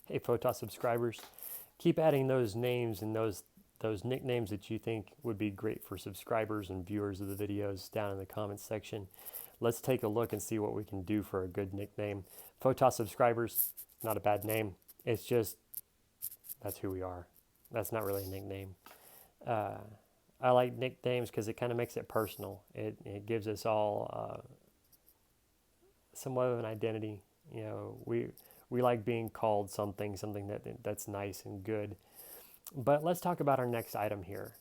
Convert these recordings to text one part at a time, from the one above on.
Hey, Photos subscribers, keep adding those names and those nicknames that you think would be great for subscribers and viewers of the videos down in the comments section. Let's take a look and see what we can do for a good nickname. Photos subscribers, not a bad name. It's just, that's who we are. That's not really a nickname. Uh, I like nicknames because it kind of makes it personal. It gives us all somewhat of an identity. You know, we like being called something that's nice and good. But let's talk about our next item here.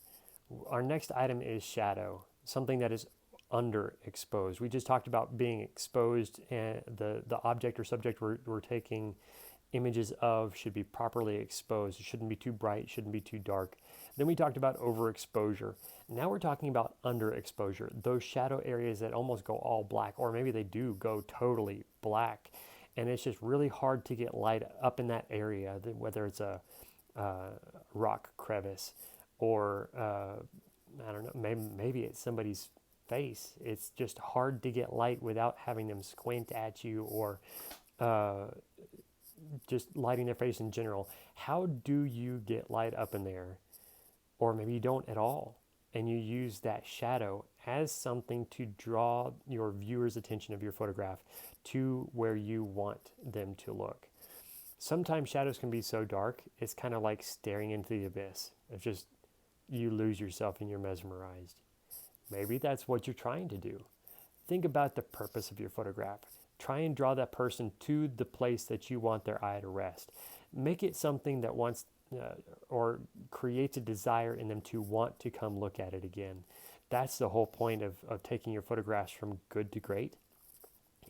Our next item is shadow, something that is underexposed. We just talked about being exposed, and the object or subject we're taking images of should be properly exposed. It shouldn't be too bright, shouldn't be too dark. Then we talked about overexposure. Now we're talking about underexposure, those shadow areas that almost go all black, or maybe they do go totally black. And it's just really hard to get light up in that area, whether it's a rock crevice or I don't know, maybe it's somebody's face. It's just hard to get light without having them squint at you or just lighting their face in general. How do you get light up in there? Or maybe you don't at all, and you use that shadow as something to draw your viewer's attention of your photograph to where you want them to look. Sometimes shadows can be so dark, it's kind of like staring into the abyss. It's just, you lose yourself and you're mesmerized. Maybe that's what you're trying to do. Think about the purpose of your photograph. Try and draw that person to the place that you want their eye to rest. Make it something that wants or creates a desire in them to want to come look at it again. That's the whole point of taking your photographs from good to great,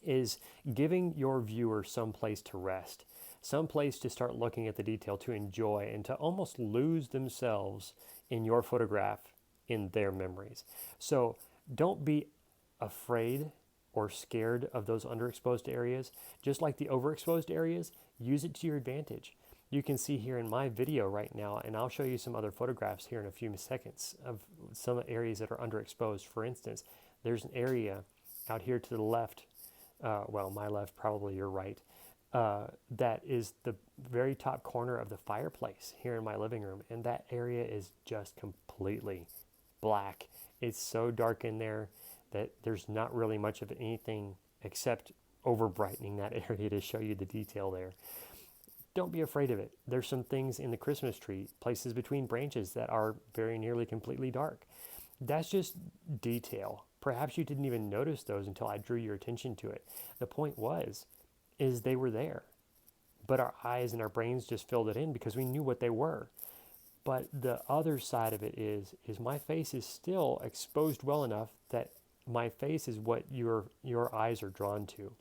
is giving your viewer some place to rest, some place to start looking at the detail, to enjoy, and to almost lose themselves in your photograph, in their memories. So don't be afraid or scared of those underexposed areas. Just like the overexposed areas, use it to your advantage. You can see here in my video right now, and I'll show you some other photographs here in a few seconds of some areas that are underexposed. For instance, there's an area out here to the left, well, my left, probably your right, that is the very top corner of the fireplace here in my living room, and that area is just completely black. It's so dark in there that there's not really much of anything except over brightening that area to show you the detail there. Don't be afraid of it. There's some things in the Christmas tree, places between branches, that are very nearly completely dark. That's just detail. Perhaps you didn't even notice those until I drew your attention to it. The point is they were there, but our eyes and our brains just filled it in because we knew what they were. But the other side of it is my face is still exposed well enough that my face is what your eyes are drawn to.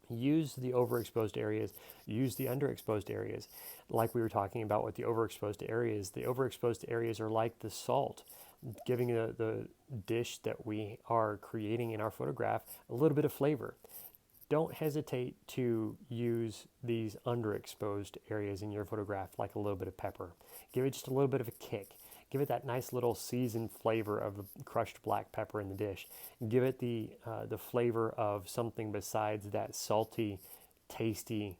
Use the overexposed areas, use the underexposed areas. Like we were talking about with the overexposed areas are like the salt, giving the dish that we are creating in our photograph a little bit of flavor. Don't hesitate to use these underexposed areas in your photograph like a little bit of pepper. Give it just a little bit of a kick. Give it that nice little seasoned flavor of the crushed black pepper in the dish. Give it the flavor of something besides that salty, tasty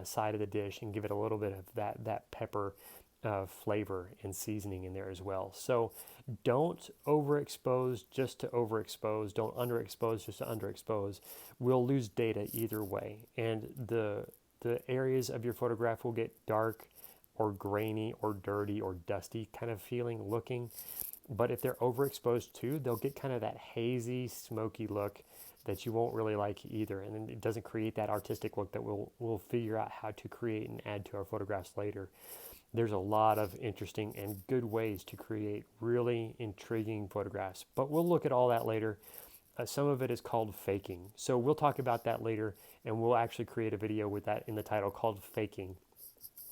side of the dish, and give it a little bit of that pepper flavor and seasoning in there as well. So don't overexpose just to overexpose. Don't underexpose just to underexpose. We'll lose data either way, and the areas of your photograph will get dark or grainy or dirty or dusty kind of feeling looking. But if they're overexposed too, they'll get kind of that hazy, smoky look that you won't really like either. And it doesn't create that artistic look that we'll figure out how to create and add to our photographs later. There's a lot of interesting and good ways to create really intriguing photographs, but we'll look at all that later. Some of it is called faking. So we'll talk about that later, and we'll actually create a video with that in the title called Faking.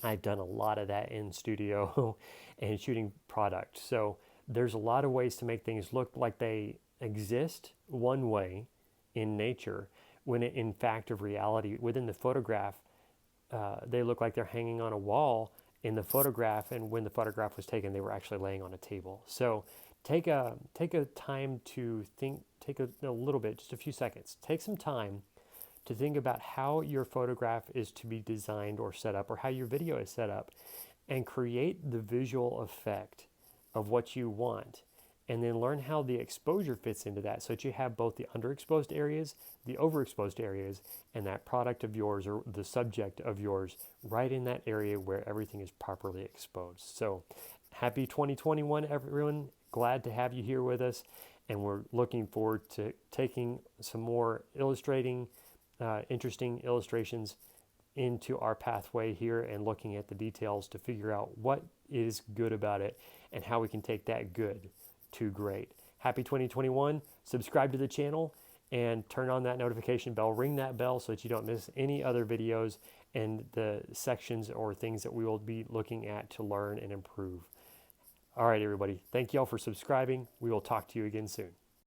I've done a lot of that in studio and shooting product. So there's a lot of ways to make things look like they exist one way in nature, when in fact of reality within the photograph, they look like they're hanging on a wall in the photograph, and when the photograph was taken, they were actually laying on a table. So take a time to think, take a little bit, just a few seconds, take some time to think about how your photograph is to be designed or set up, or how your video is set up, and create the visual effect of what you want. And then learn how the exposure fits into that so that you have both the underexposed areas, the overexposed areas, and that product of yours or the subject of yours right in that area where everything is properly exposed. So happy 2021, everyone. Glad to have you here with us. And we're looking forward to taking some more interesting illustrations into our pathway here and looking at the details to figure out what is good about it and how we can take that good to great. Happy 2021. Subscribe to the channel and turn on that notification bell. Ring that bell so that you don't miss any other videos and the sections or things that we will be looking at to learn and improve. All right, everybody. Thank you all for subscribing. We will talk to you again soon.